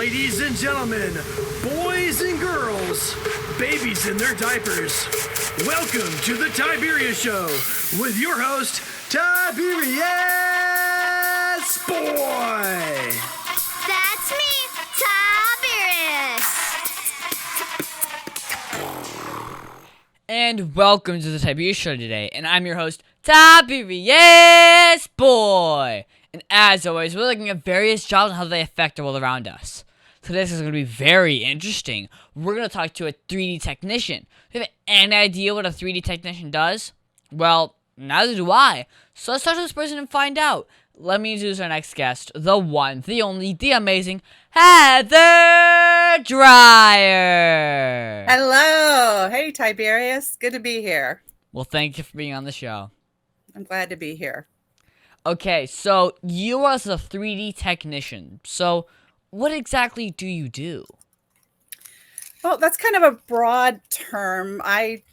Ladies and gentlemen, boys and girls, babies in their diapers, welcome to the Tiberius Show with your host, Tiberius Boy! That's me, Tiberius! And welcome to the Tiberius Show today, and I'm your host, Tiberius Boy! And as always, we're looking at various jobs and how they affect the world around us. So this is going to be very interesting. We're going to talk to a 3D technician. Do you have any idea what a 3D technician does? Well, neither do I. So let's talk to this person and find out. Let me introduce our next guest, the one, the only, the amazing Heather Dreyer. Hello. Hey, Tiberius. Good to be here. Well, thank you for being on the show. I'm glad to be here. Okay, so you are a 3D technician. So what exactly do you do? Well, that's kind of a broad term. I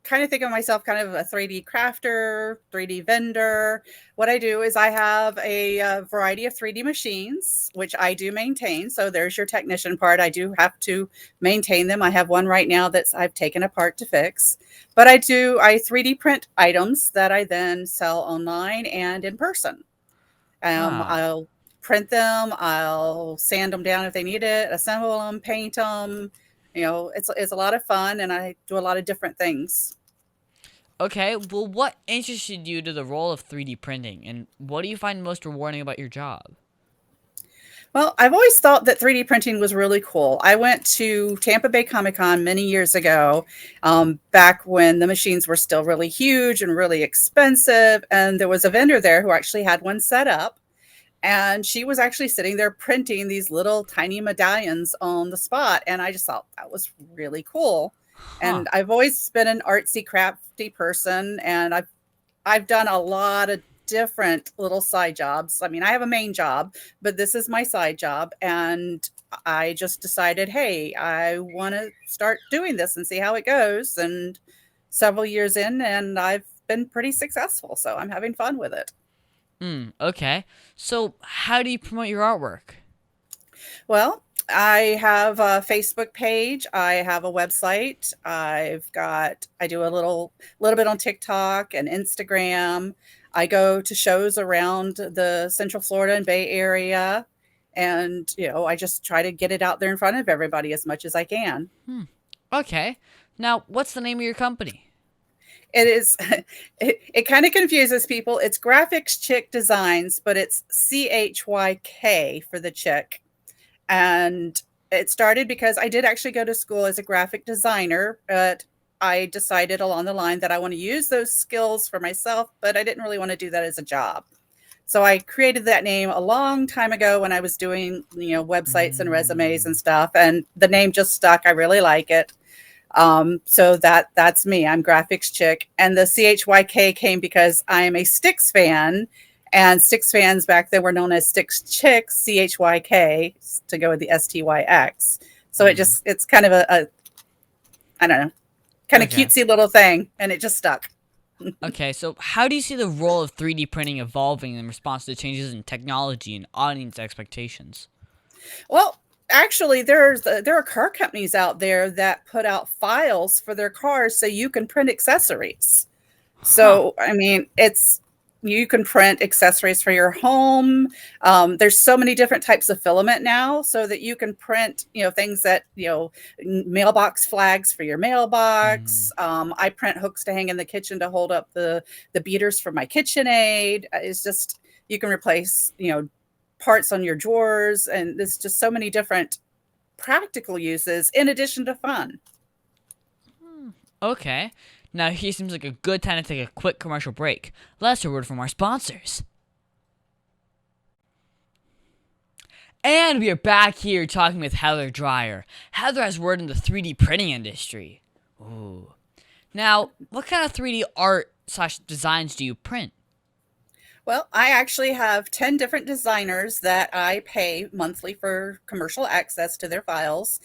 kind of think of myself kind of a 3D crafter, 3D vendor. What I do is I have a variety of 3D machines, which I do maintain. So there's your technician part. I do have to maintain them. I have one right now that's I've taken apart to fix. But I 3D print items that I then sell online and in person. I'll print them. I'll sand them down if they need it, assemble them, paint them. You know, it's a lot of fun, and I do a lot of different things. Okay, well, what interested you to the role of 3D printing, and what do you find most rewarding about your job? Well, I've always thought that 3D printing was really cool. I went to Tampa Bay Comic-Con many years ago, back when the machines were still really huge and really expensive, and there was a vendor there who actually had one set up, and she was actually sitting there printing these little tiny medallions on the spot, and I just thought that was really cool. And I've always been an artsy, crafty person, and I've done a lot of different little side jobs. I mean, I have a main job, but this is my side job, and I just decided, hey, I want to start doing this and see how it goes. And several years in, and I've been pretty successful, so I'm having fun with it. Okay. So how do you promote your artwork? Well, I have a Facebook page. I have a website. I do a little bit on TikTok and Instagram. I go to shows around the Central Florida and Bay Area. And, I just try to get it out there in front of everybody as much as I can. Okay. Now, what's the name of your company? It is, it kind of confuses people. It's Graphics Chick Designs, but it's CHYK for the chick. And it started because I did actually go to school as a graphic designer, but I decided along the line that I want to use those skills for myself, but I didn't really want to do that as a job. So I created that name a long time ago when I was doing, websites and resumes and stuff, and the name just stuck. I really like it. So that's me. I'm Graphics Chick. And the CHYK came because I am a Styx fan. And Styx fans back then were known as Styx Chicks, CHYK, to go with the STYX. So it's kind of a I don't know, kind of cutesy little thing, and it just stuck. Okay, so how do you see the role of 3D printing evolving in response to changes in technology and audience expectations? Well, actually, there are car companies out there that put out files for their cars so you can print accessories. So, I mean, you can print accessories for your home. There's so many different types of filament now, so that you can print, things that, mailbox flags for your mailbox. I print hooks to hang in the kitchen to hold up the beaters for my KitchenAid. It's just, you can replace, parts on your drawers, and there's just so many different practical uses in addition to fun. Okay. Now, here seems like a good time to take a quick commercial break. Let's hear a word from our sponsors. And we are back here talking with Heather Dreyer. Heather has worked in the 3D printing industry. Ooh. Now, what kind of 3D art / designs do you print? Well, I actually have 10 different designers that I pay monthly for commercial access to their files.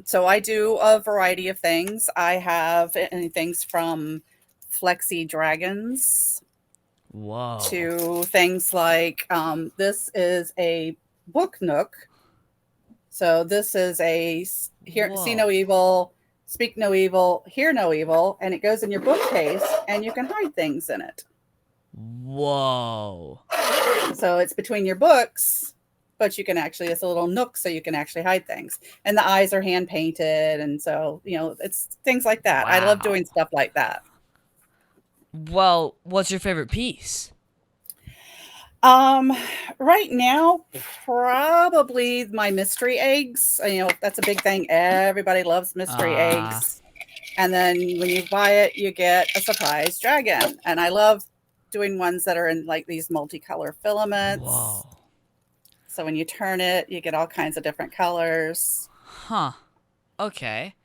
So I do a variety of things. I have things from flexi dragons Whoa. to things like this is a book nook. So this is a hear, see Whoa. no evil, speak no evil, hear no evil, and it goes in your bookcase, and you can hide things in it. Whoa. So it's between your books, but you can actually, it's a little nook so you can actually hide things. And the eyes are hand painted. And so, it's things like that. I love doing Wow. stuff like that. Well, what's your favorite piece? Um, right now, probably my mystery eggs. That's a big thing. Everybody loves mystery Ah. eggs. And then when you buy it, you get a surprise dragon. And I love doing ones that are in like these multicolor filaments. Whoa. So when you turn it, you get all kinds of different colors. Huh. Okay.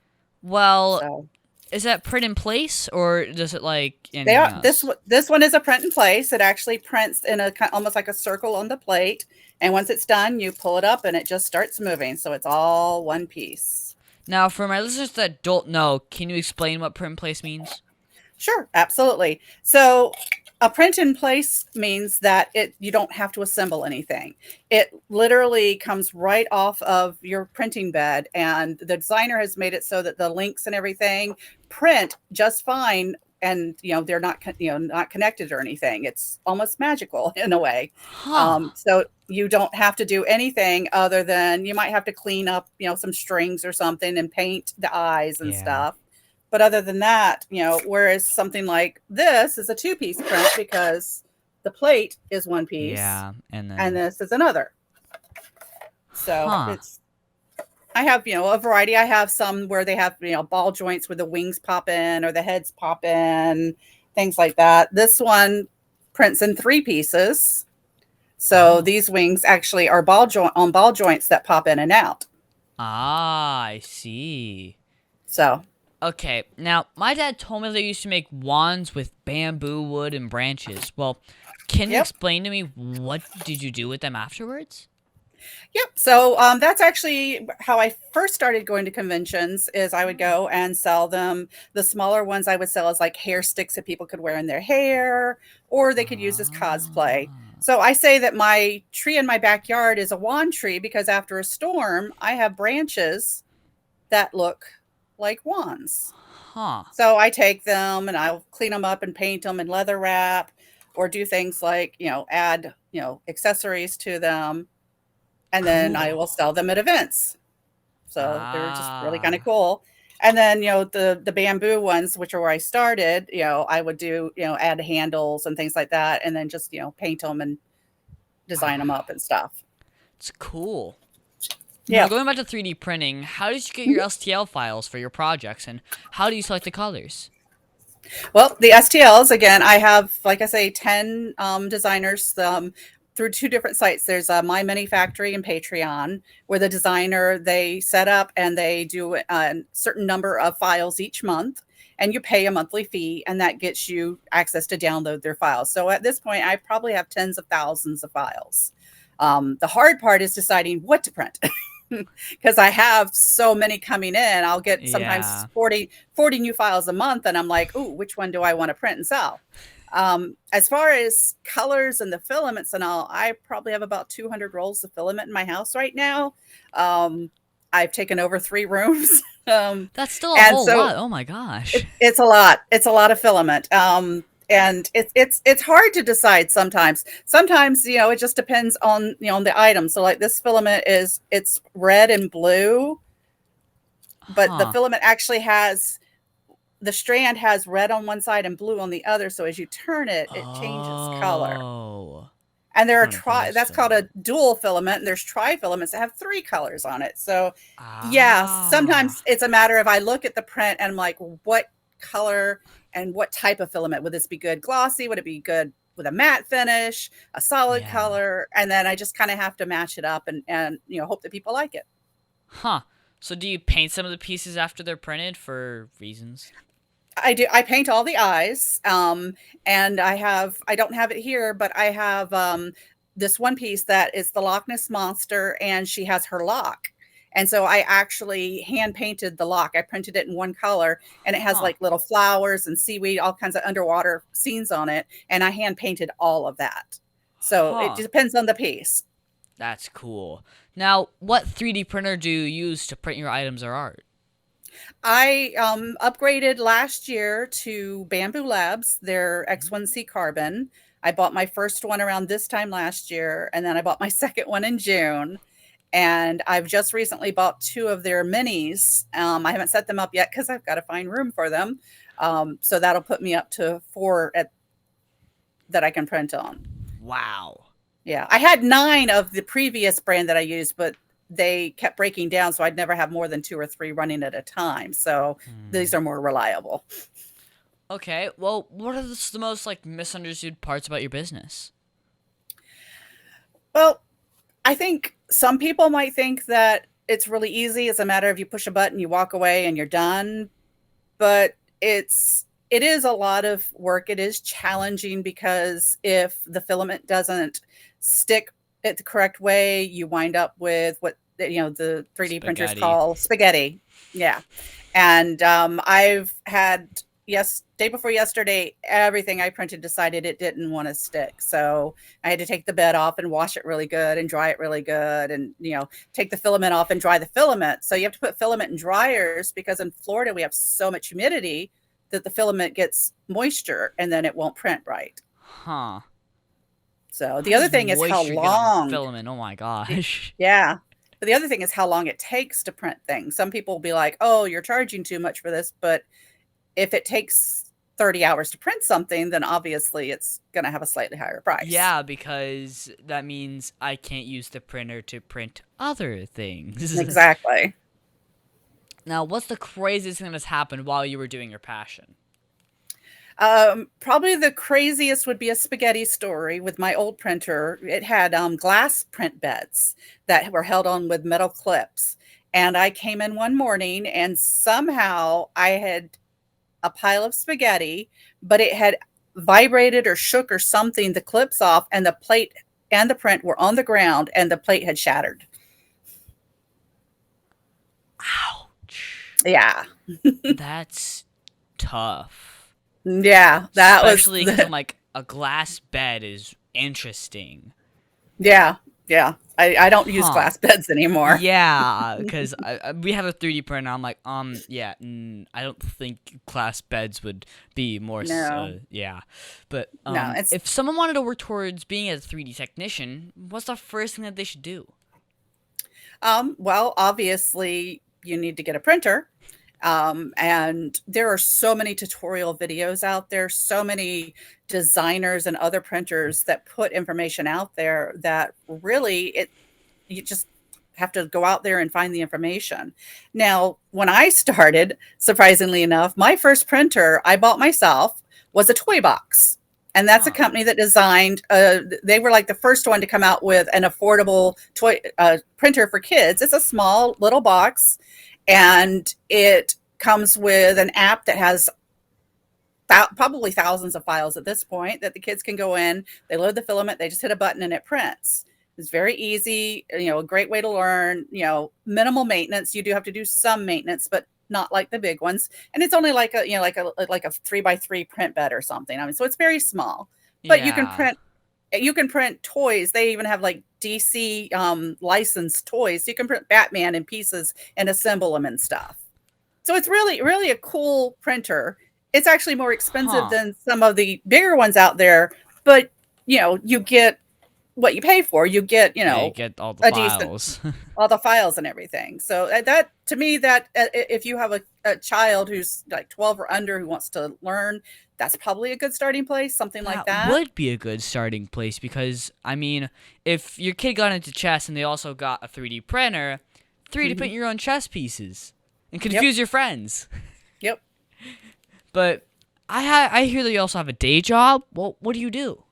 Well, So is that print in place or does it like they anything are else? this one is a print in place. It actually prints in almost like a circle on the plate, and once it's done, you pull it up and it just starts moving. So it's all one piece. Now, for my listeners that don't know, can you explain what print in place means? Sure, absolutely. So a print in place means that you don't have to assemble anything. It literally comes right off of your printing bed, and the designer has made it so that the links and everything print just fine, and they're not not connected or anything. It's almost magical in a way. Huh. So you don't have to do anything other than you might have to clean up some strings or something and paint the eyes and Yeah. stuff. But other than that, whereas something like this is a two-piece print because the plate is one piece Yeah. And and then. this is another. So Huh. I have, a variety. I have some where they have, ball joints where the wings pop in or the heads pop in, things like that. This one prints in three pieces. So Oh. these wings actually are ball joints that pop in and out. Ah, I see. So Okay, now my dad told me they used to make wands with bamboo wood and branches. Well, can you yep. explain to me what did you do with them afterwards? Yep. So that's actually how I first started going to conventions. Is I would go and sell them. The smaller ones I would sell as like hair sticks that people could wear in their hair, or they could use as cosplay. Ah. So I say that my tree in my backyard is a wand tree because after a storm, I have branches that look like wands. Huh. So I take them and I'll clean them up and paint them in leather wrap, or do things like add accessories to them, and then I will Cool. sell them at events. So they're just really kind of Ah. cool. And then, the bamboo ones, which are where I started, I would do, add handles and things like that, and then just, paint them and design them up Wow. and stuff. It's cool. Now, Yeah. going back to 3D printing, how did you get your STL files for your projects and how do you select the colors? Well, the STLs, again, I have, like I say, 10 designers through two different sites. There's My Mini Factory and Patreon, where the designer, they set up and they do a certain number of files each month, and you pay a monthly fee, and that gets you access to download their files. So at this point, I probably have tens of thousands of files. The hard part is deciding what to print. Because I have so many coming in. I'll get sometimes Yeah. 40 new files a month, and I'm like, ooh, which one do I want to print and sell? As far as colors and the filaments and all, I probably have about 200 rolls of filament in my house right now. I've taken over 3 rooms. That's still a And whole so lot. Oh my gosh. it's a lot. It's a lot of filament. And it's hard to decide sometimes. Sometimes, it just depends on, on the item. So like this filament it's red and blue, but the Huh. filament actually the strand has red on one side and blue on the other. So as you turn it, it changes color. Oh. And there are Turn it for this that's called a filament. dual filament, and there's tri-filaments that have 3 colors on it. So yeah, Ah. sometimes it's a matter of I look at the print and I'm like, what color and what type of filament would this be good? Glossy? Would it be good with a matte finish, a solid Yeah. color? And then I just kind of have to match it up and hope that people like it. Huh. So do you paint some of the pieces after they're printed for reasons? I do. I paint all the eyes. And I don't have it here, but I have this one piece that is the Loch Ness Monster, and she has her lock. And so I actually hand painted the lock. I printed it in one color, and it has Huh. like little flowers and seaweed, all kinds of underwater scenes on it. And I hand painted all of that. So it Huh. depends on the piece. That's cool. Now, what 3D printer do you use to print your items or art? I upgraded last year to Bamboo Labs, their X1C Carbon. I bought my first one around this time last year, and then I bought my second one in June. And I've just recently bought two of their minis. I haven't set them up yet because I've got to find room for them. So that'll put me up to four that I can print on. Wow. Yeah, I had 9 of the previous brand that I used, but they kept breaking down, so I'd never have more than 2 or 3 running at a time. So these are more reliable. Okay, well, what are the most like misunderstood parts about your business? Well, I think some people might think that it's really easy. It's a matter of you push a button, you walk away, and you're done. But it is a lot of work. It is challenging because if the filament doesn't stick it the correct way, you wind up with what the 3D printers Spaghetti. call spaghetti. Yeah. And I've had day before yesterday, everything I printed decided it didn't want to stick. So I had to take the bed off and wash it really good and dry it really good, and take the filament off and dry the filament. So you have to put filament in dryers because in Florida we have so much humidity that the filament gets moisture and then it won't print right. Huh. So the other thing is how Moisture get on long. filament. Oh my gosh. Yeah. But the other thing is how long it takes to print things. Some people will be like, oh, you're charging too much for this. But if it takes 30 hours to print something, then obviously it's going to have a slightly higher price. Yeah, because that means I can't use the printer to print other things. Exactly. Now, what's the craziest thing that's happened while you were doing your passion? Probably the craziest would be a spaghetti story with my old printer. It had glass print beds that were held on with metal clips. And I came in one morning and somehow I had a pile of spaghetti, but it had vibrated or shook or something, the clips off, and the plate and the print were on the ground and the plate had shattered. Ouch. Yeah. That's tough. Yeah. That Especially was because like a glass bed is interesting. Yeah. Yeah. I don't use glass beds anymore. Yeah, because we have a 3D printer. I'm like, yeah, I don't think glass beds would be more. No. Yeah, but No, if someone wanted to work towards being a 3D technician, what's the first thing that they should do? Well, obviously you need to get a printer. And there are so many tutorial videos out there, so many designers and other printers that put information out there that really you just have to go out there and find the information. Now, when I started, surprisingly enough, my first printer I bought myself was a toy box. And that's a company that designed, they were like the first one to come out with an affordable toy printer for kids. It's a small little box. And it comes with an app that has probably thousands of files at this point that the kids can go in. They load the filament, they just hit a button and it prints. It's very easy, a great way to learn, minimal maintenance. You do have to do some maintenance, but not like the big ones. And it's only like a 3x3 print bed or something. I mean, so it's very small, but you can print toys. They even have like DC licensed toys. You can print Batman in pieces and assemble them and stuff. So it's really, really a cool printer. It's actually more expensive than some of the bigger ones out there, but you get what you pay for. You get, you get all the files. All the files and everything. So that to me, that if you have a child who's like 12 or under who wants to learn, that's probably a good starting place, something like that. Would be a good starting place because, I mean, if your kid got into chess and they also got a 3D printer, 3D print your own chess pieces and confuse your friends. Yep. But I hear that you also have a day job. Well, what do you do?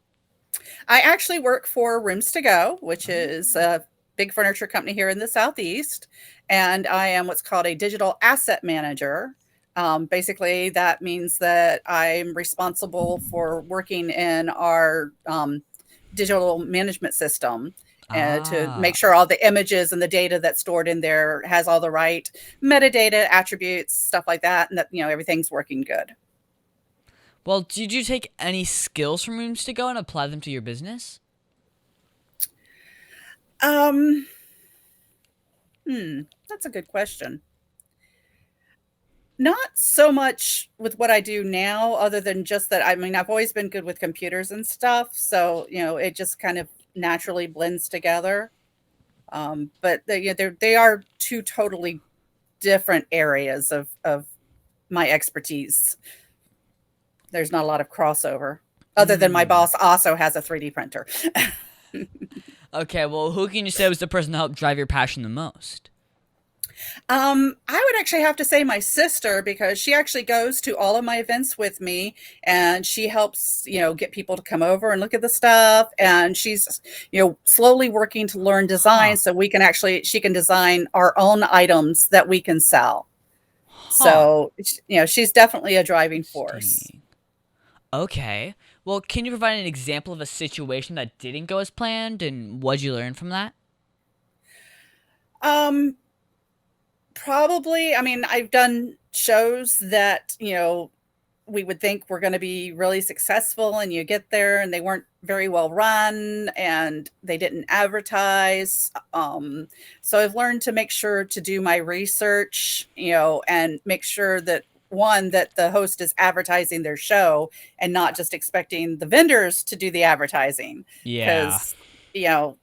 I actually work for Rooms to Go, which is a big furniture company here in the Southeast. And I am what's called a digital asset manager. Basically, that means that I'm responsible for working in our digital management system to make sure all the images and the data that's stored in there has all the right metadata, attributes, stuff like that, and that everything's working good. Well, did you take any skills from Rooms to Go and apply them to your business? Um, that's a good question. Not so much with what I do now, other than just that, I mean, I've always been good with computers and stuff, so, it just kind of naturally blends together. But they are 2 totally different areas of my expertise. There's not a lot of crossover, other than my boss also has a 3D printer. Okay, well, who can you say was the person that helped drive your passion the most? I would actually have to say my sister, because she actually goes to all of my events with me, and she helps, get people to come over and look at the stuff. And she's, slowly working to learn design Huh. so she can design our own items that we can sell. Huh. So, she's definitely a driving force. Interesting. Okay. Well, can you provide an example of a situation that didn't go as planned, and what'd you learn from that? Um, Probably, I mean, I've done shows that, we would think were gonna be really successful, and you get there and they weren't very well run and they didn't advertise. So I've learned to make sure to do my research, and make sure that, one, that the host is advertising their show and not just expecting the vendors to do the advertising. Yeah. Because, you know,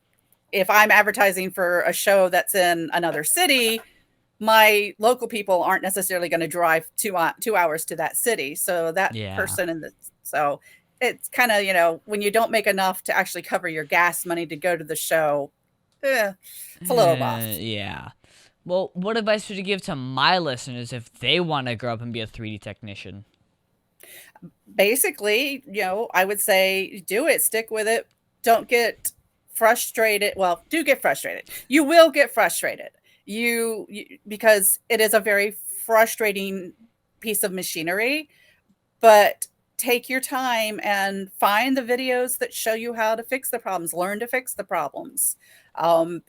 if I'm advertising for a show that's in another city, my local people aren't necessarily going to drive 2 hours to that city. So that Yeah. person so it's kind of, when you don't make enough to actually cover your gas money to go to the show, it's a little rough. Yeah. Well, what advice would you give to my listeners if they want to grow up and be a 3D technician? Basically, I would say do it, stick with it. Don't get frustrated. Well, do get frustrated. You will get frustrated. Because it is a very frustrating piece of machinery, but take your time and find the videos that show you how to fix the problems, learn to fix the problems.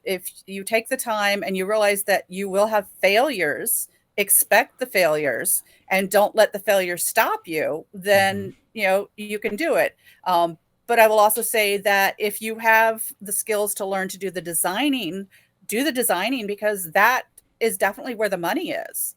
If you take the time and you realize that you will have failures, expect the failures and don't let the failures stop you, Hmm. then, you can do it. But I will also say that if you have the skills to learn to do the designing, do the designing, because that is definitely where the money is.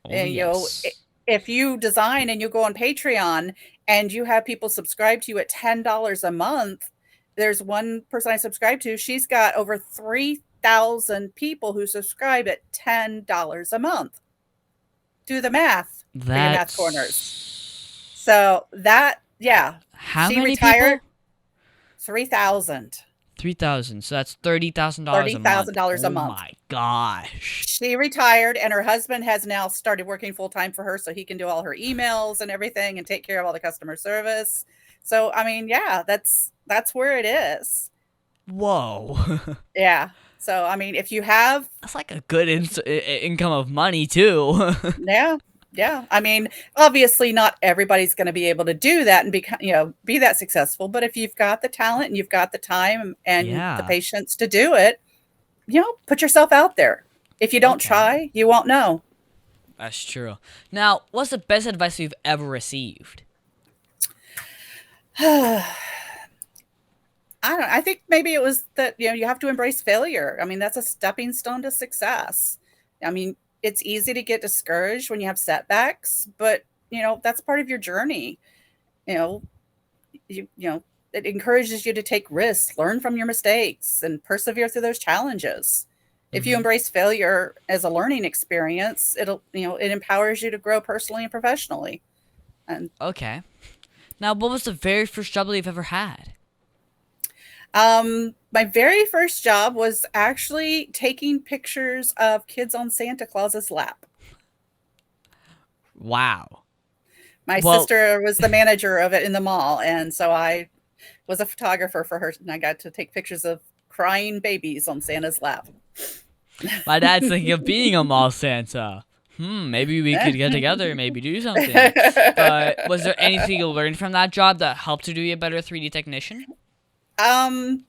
Oh, And, yes. if you design and you go on Patreon and you have people subscribe to you at $10 a month, there's one person I subscribe to, she's got over 3,000 people who subscribe at $10 a month. Do the math for your math corners. That's So yeah, how she many retired. people? 3,000. 3,000. So that's $30,000 a month. $30,000 a Oh month. my gosh. She retired, and her husband has now started working full time for her, so he can do all her emails and everything and take care of all the customer service. So, I mean, yeah, that's where it is. Whoa. Yeah. So, I mean, if you have, That's like a good income of money too. yeah, yeah. I mean, obviously, not everybody's going to be able to do that and be that successful. But if you've got the talent and you've got the time and the Yeah. patience to do it, put yourself out there. If you don't Okay. try, you won't know. That's true. Now, what's the best advice you've ever received? I don't I think maybe it was that, you have to embrace failure. I mean, that's a stepping stone to success. I mean, it's easy to get discouraged when you have setbacks, but, that's part of your journey. You know, it encourages you to take risks, learn from your mistakes, and persevere through those challenges. If you Hmm. embrace failure as a learning experience, it empowers you to grow personally and professionally. And Okay. Now, what was the very first job that you've ever had? My very first job was actually taking pictures of kids on Santa Claus's lap. Wow. My Well, sister was the manager of it in the mall, and so I was a photographer for her, and I got to take pictures of crying babies on Santa's lap. my dad's thinking of being a mall Santa. Maybe we could get together and maybe do something. But was there anything you learned from that job that helped to do you a better 3D technician? Um,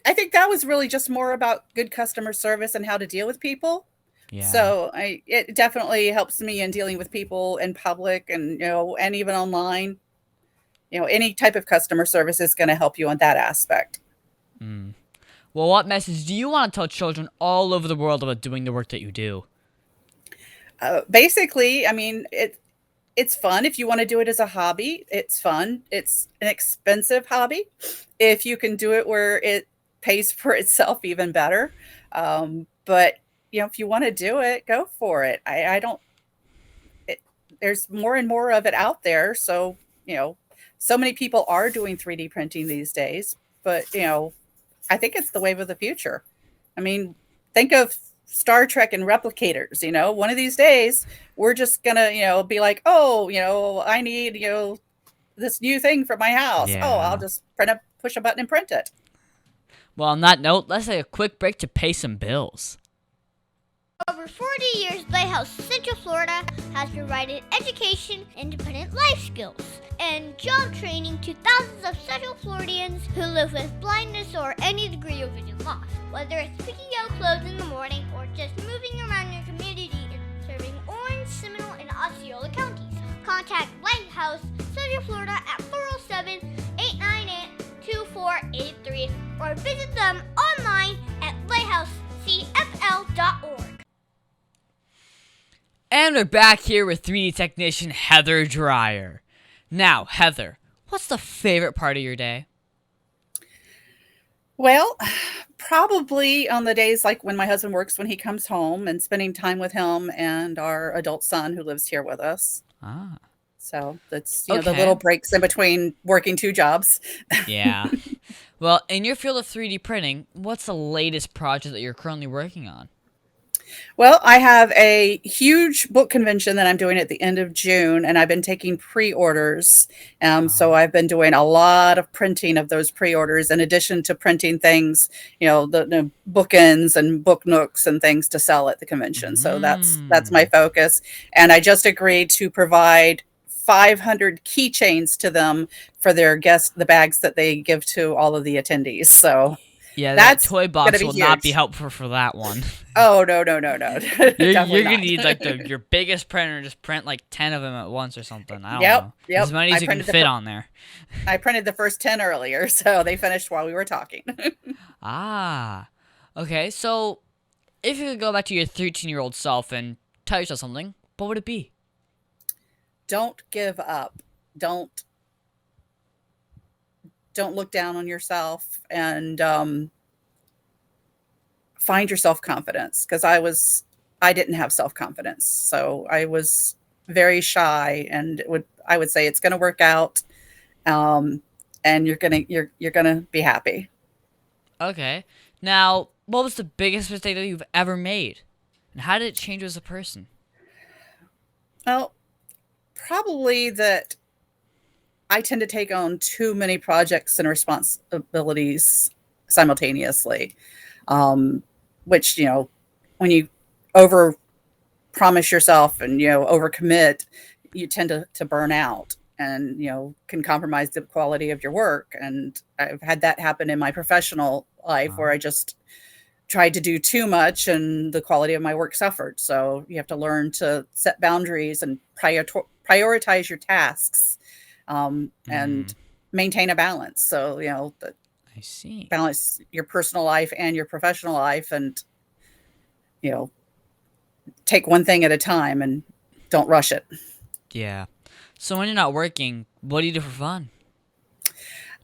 I think that was really just more about good customer service and how to deal with people. Yeah. So it definitely helps me in dealing with people in public and, and even online. Any type of customer service is going to help you on that aspect. Mm. Well, what message do you want to tell children all over the world about doing the work that you do? Basically, I mean, it's fun if you want to do it as a hobby. It's fun. It's an expensive hobby. If you can do it where it pays for itself, even better. But if you want to do it, go for it. I don't. There's more and more of it out there. So so many people are doing 3D printing these days. But I think it's the wave of the future. I mean, think of Star Trek and replicators. One of these days we're just gonna be like, oh, I need this new thing for my house. Oh, I'll Yeah. just push a button and print it. Well, on that note, let's take a quick break to pay some bills. Over 40 years, Lighthouse Central Florida has provided education, independent life skills, and job training to thousands of Central Floridians who live with blindness or any degree of vision loss. Whether it's picking out clothes in the morning or just moving around your community and serving Orange, Seminole, and Osceola counties, contact Lighthouse Central Florida at 407-898-2483 or visit them online at lighthousecfl.org. And we're back here with 3D technician Heather Dreyer. Now, Heather, what's the favorite part of your day? Well, probably on the days like when my husband works, when he comes home, and spending time with him and our adult son who lives here with us. Ah, So that's the okay. little breaks in between working two jobs. Yeah. Well, in your field of 3D printing, what's the latest project that you're currently working on? Well, I have a huge book convention that I'm doing at the end of June, and I've been taking pre-orders. So I've been doing a lot of printing of those pre-orders, in addition to printing things, the bookends and book nooks and things to sell at the convention. So that's my focus. And I just agreed to provide 500 keychains to them for the bags that they give to all of the attendees. So Yeah, that's that toy box gonna be will not be huge. helpable for that one. Oh, no. You're Definitely gonna not. need like your biggest printer, just print like 10 of them at once or something. I don't Yep, know. yep. As many I as you can printed the fit fir- on there. I printed the first 10 earlier, so they finished while we were talking. Ah. Okay, so if you could go back to your 13-year-old self and tell yourself something, what would it be? Don't give up. Don't look down on yourself, and find your self-confidence, because I didn't have self-confidence. So I was very shy, and I would say it's going to work out. And you're going to be happy. Okay. Now, what was the biggest mistake that you've ever made? And how did it change you as a person? Well, probably that I tend to take on too many projects and responsibilities simultaneously, which, when you over promise yourself and, overcommit, you tend to burn out and, can compromise the quality of your work. And I've had that happen in my professional life where I just tried to do too much and the quality of my work suffered. So you have to learn to set boundaries and prioritize your tasks, and maintain a balance. So, I see. balance your personal life and your professional life, and, take one thing at a time and don't rush it. Yeah. So when you're not working, what do you do for fun?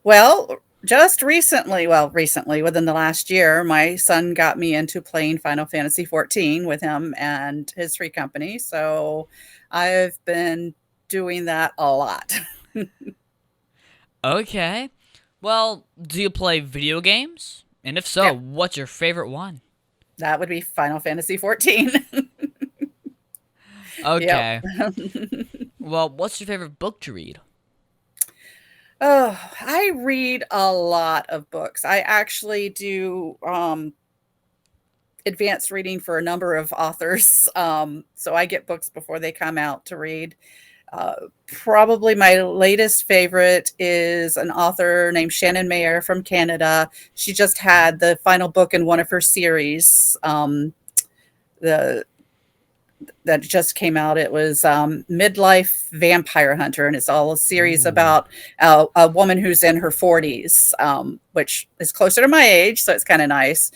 Well, just recently, within the last year, my son got me into playing Final Fantasy 14 with him and his free company. So I've been doing that a lot. Okay. Well, do you play video games? And if so, Yeah. what's your favorite one? That would be Final Fantasy 14. Okay. Yep. Well, what's your favorite book to read? Oh, I read a lot of books. I actually do advanced reading for a number of authors. So I get books before they come out to read. Probably my latest favorite is an author named Shannon Mayer from Canada. She just had the final book in one of her series. The that just came out. It was Midlife Vampire Hunter, and it's all a series Ooh. about a woman who's in her 40s, which is closer to my age, so it's kind of nice.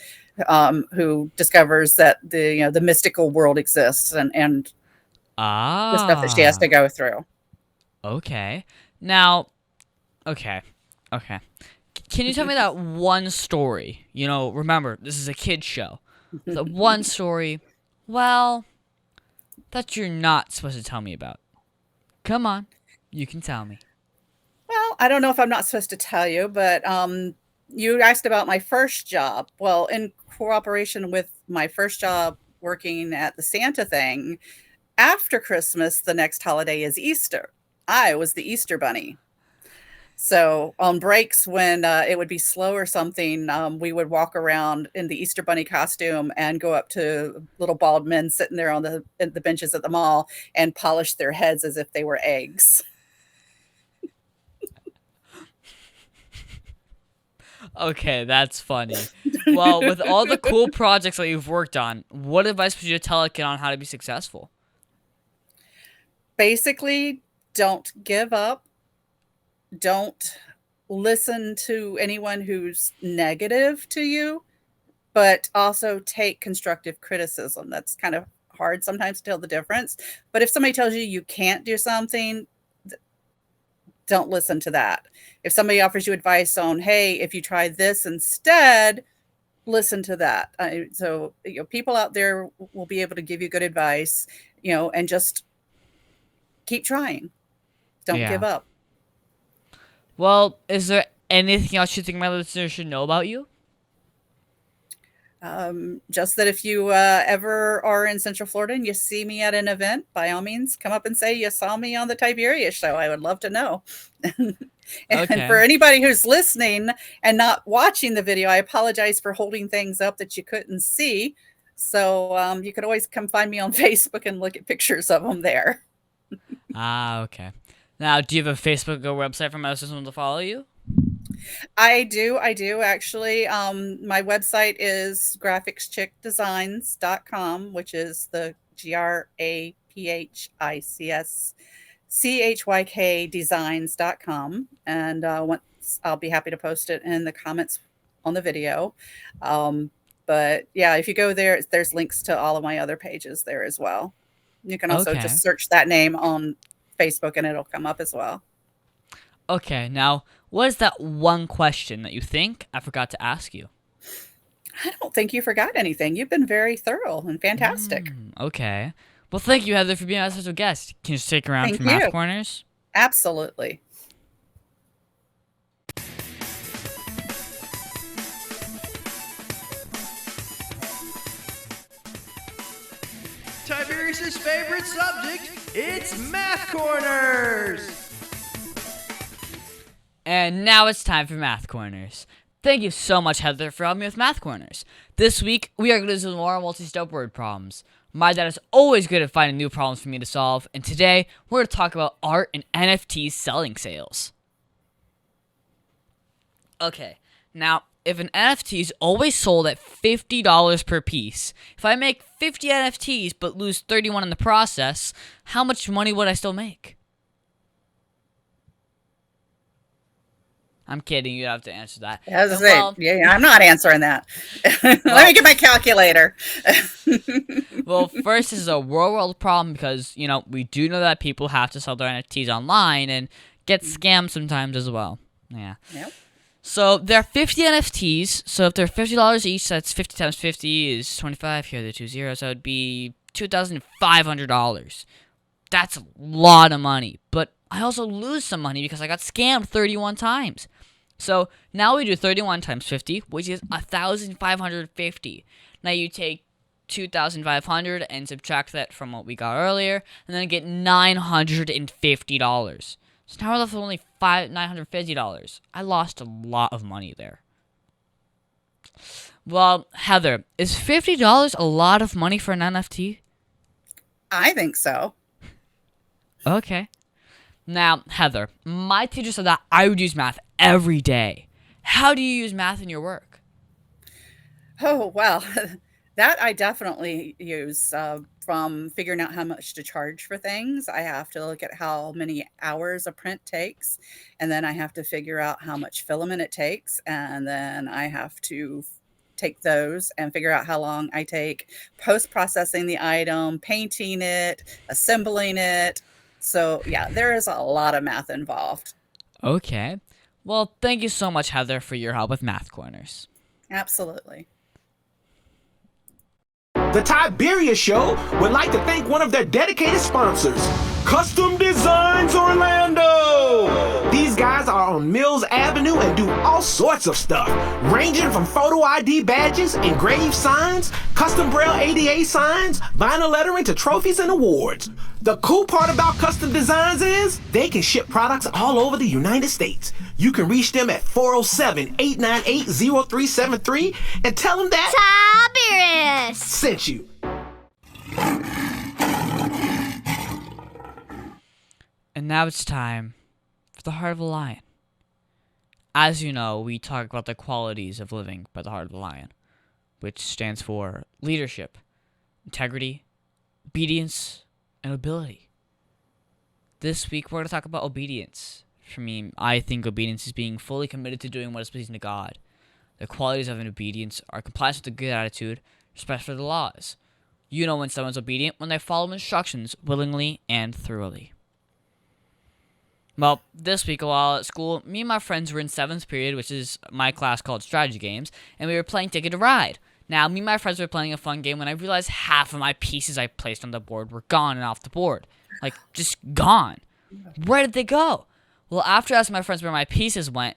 Who discovers that the mystical world exists, and the stuff that she has to Ah. go through. Okay. Now, okay. Okay. Can you tell me that one story? Remember, this is a kid's show. The one story, well, that you're not supposed to tell me about. Come on. You can tell me. Well, I don't know if I'm not supposed to tell you, but you asked about my first job. Well, in cooperation with my first job working at the Santa thing, after Christmas, the next holiday is Easter. I was the Easter bunny. So on breaks when it would be slow or something, we would walk around in the Easter bunny costume and go up to little bald men sitting there on the benches at the mall and polish their heads as if they were eggs. Okay, that's funny. Well, with all the cool projects that you've worked on, what advice would you tell a kid on how to be successful? Basically, don't give up. Don't listen to anyone who's negative to you, but also take constructive criticism. That's kind of hard sometimes to tell the difference. But if somebody tells you you can't do something, don't listen to that. If somebody offers you advice on, hey, if you try this instead, listen to that. So people out there will be able to give you good advice, and just keep trying. Don't give Yeah. up. Well, is there anything else you think my listeners should know about you? Just that if you ever are in Central Florida and you see me at an event, by all means, come up and say you saw me on the Tiberius show. I would love to know. And for Okay. anybody who's listening and not watching the video, I apologize for holding things up that you couldn't see. So you could always come find me on Facebook and look at pictures of them there. Ah, okay. Now, do you have a Facebook or website for my listeners to follow you? I do actually. My website is graphicschickdesigns.com, which is the graphics designs.com. And once I'll be happy to post it in the comments on the video. But yeah, if you go there, there's links to all of my other pages there as well. You can also Okay. just search that name on Facebook and it'll come up as well. Okay, now, what is that one question that you think I forgot to ask you? I don't think you forgot anything. You've been very thorough and fantastic. Okay. Well, thank you, Heather, for being our special guest. Can you stick around Thank for Math you. Corners? Absolutely. Tiberius' favorite subject, it's Math Corners! And now it's time for Math Corners. Thank you so much, Heather, for helping me with Math Corners. This week, we are going to do more multi-step word problems. My dad is always good at finding new problems for me to solve, and today, we're going to talk about art and NFT selling sales. Okay, now, if an NFT is always sold at $50 per piece, if I make 50 NFTs but lose 31 in the process, how much money would I still make? I'm kidding. You have to answer that. As I And say, yeah, I'm not answering that. Let me get my calculator. well, first, this is a real world problem because, we do know that people have to sell their NFTs online and get scammed sometimes as well. Yeah. Yep. So there are 50 NFTs. So if they're $50 each, that's 50 times 50 is 25. Here are the two zeros. That would be $2,500. That's a lot of money. But I also lose some money because I got scammed 31 times. So now we do 31 times 50, which is 1,550. Now you take 2,500 and subtract that from what we got earlier, and then get $950. So now we're left with only $950. I lost a lot of money there. Well, Heather, is $50 a lot of money for an NFT? I think so. Okay. Now, Heather, my teacher said that I would use math every day. How do you use math in your work? Oh, well, that I definitely use from figuring out how much to charge for things. I have to look at how many hours a print takes, and then I have to figure out how much filament it takes, and then I have to take those and figure out how long I take post-processing the item, painting it, assembling it. So yeah, there is a lot of math involved. Okay. Well, thank you so much, Heather, for your help with Math Corners. Absolutely. The Tiberius Show would like to thank one of their dedicated sponsors, Custom Designs Orlando. These guys are on Mills Avenue and do all sorts of stuff, ranging from photo ID badges, engraved signs, custom Braille ADA signs, vinyl lettering to trophies and awards. The cool part about Custom Designs is they can ship products all over the United States. You can reach them at 407-898-0373 and tell them that Tiberius sent you. And now it's time for the Heart of a Lion. As you know, we talk about the qualities of living by the Heart of a Lion, which stands for leadership, integrity, obedience, and ability. This week, we're going to talk about obedience. For me, I think obedience is being fully committed to doing what is pleasing to God. The qualities of an obedience are compliance with a good attitude, respect for the laws. You know when someone's obedient when they follow instructions willingly and thoroughly. Well, this week while at school, me and my friends were in 7th period, which is my class called Strategy Games, and we were playing Ticket to Ride. Now, me and my friends were playing a fun game when I realized half of my pieces I placed on the board were gone and off the board. Like, just gone. Where did they go? Well, after asking my friends where my pieces went,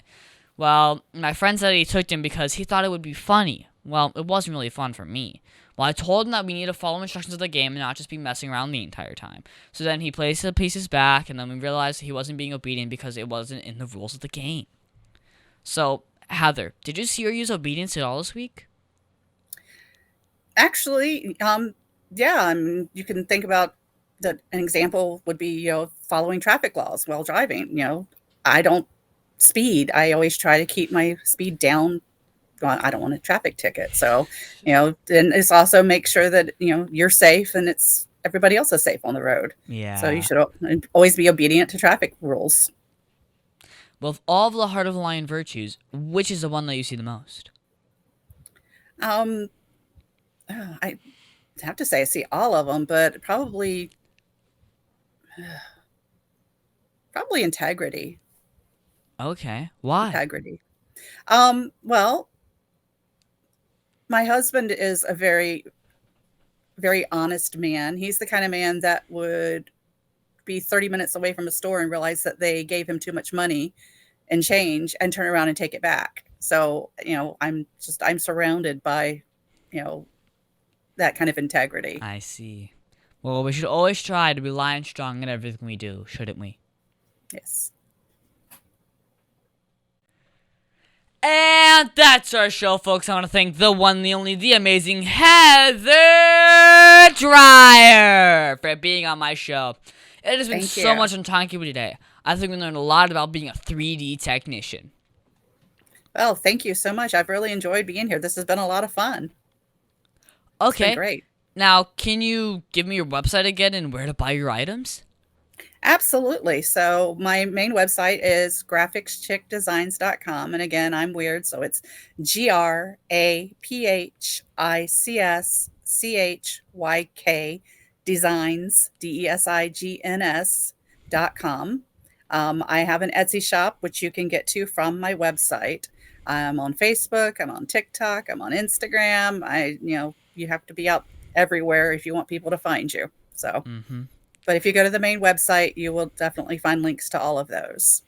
well, my friend said he took them because he thought it would be funny. Well, it wasn't really fun for me. Well, I told him that we need to follow instructions of the game and not just be messing around the entire time. So then he placed the pieces back, and then we realized he wasn't being obedient because it wasn't in the rules of the game. So, Heather, did you see or use obedience at all this week? Actually, yeah, you can think about that. An example would be, following traffic laws while driving. I don't speed. I always try to keep my speed down. I don't want a traffic ticket. So, then it's also make sure that, you're safe and it's everybody else is safe on the road. Yeah. So you should always be obedient to traffic rules. Well, of all of the Heart of a Lion virtues, which is the one that you see the most? I have to say I see all of them, but probably integrity. Okay. Why? Integrity. Well, my husband is a very, very honest man. He's the kind of man that would be 30 minutes away from a store and realize that they gave him too much money and change and turn around and take it back. So, I'm surrounded by, that kind of integrity. I see. Well, we should always try to be lion strong in everything we do, shouldn't we? Yes. And that's our show, folks. I want to thank the one, the only, the amazing Heather Dreyer for being on my show. It has been so much fun talking with you today. I think we learned a lot about being a 3D technician. Well, thank you so much. I've really enjoyed being here. This has been a lot of fun. Okay. It's been great. Now, can you give me your website again and where to buy your items? Absolutely. So my main website is graphicschickdesigns.com. And again, I'm weird. So it's GRAPHICSCHYK designs, DESIGNS.com. I have an Etsy shop, which you can get to from my website. I'm on Facebook. I'm on TikTok. I'm on Instagram. You have to be out everywhere if you want people to find you. So, But if you go to the main website, you will definitely find links to all of those.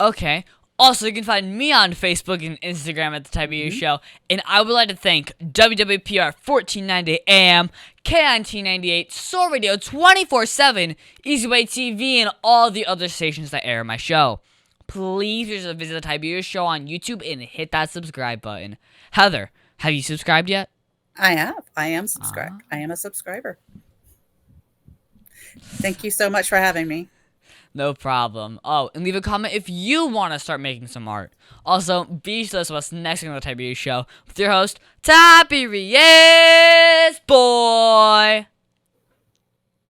Okay. Also, you can find me on Facebook and Instagram at The Tiberius Show. And I would like to thank WWPR 1490 AM, KNT98, Soul Radio 24/7, Easy Way TV, and all the other stations that air my show. Please visit The Tiberius Show on YouTube and hit that subscribe button. Heather, have you subscribed yet? I have. I am subscribed. I am a subscriber. Thank you so much for having me. No problem. Oh, and leave a comment if you want to start making some art. Also, be sure to listen to us next on The Tiberius Show with your host, Tiberius Boy.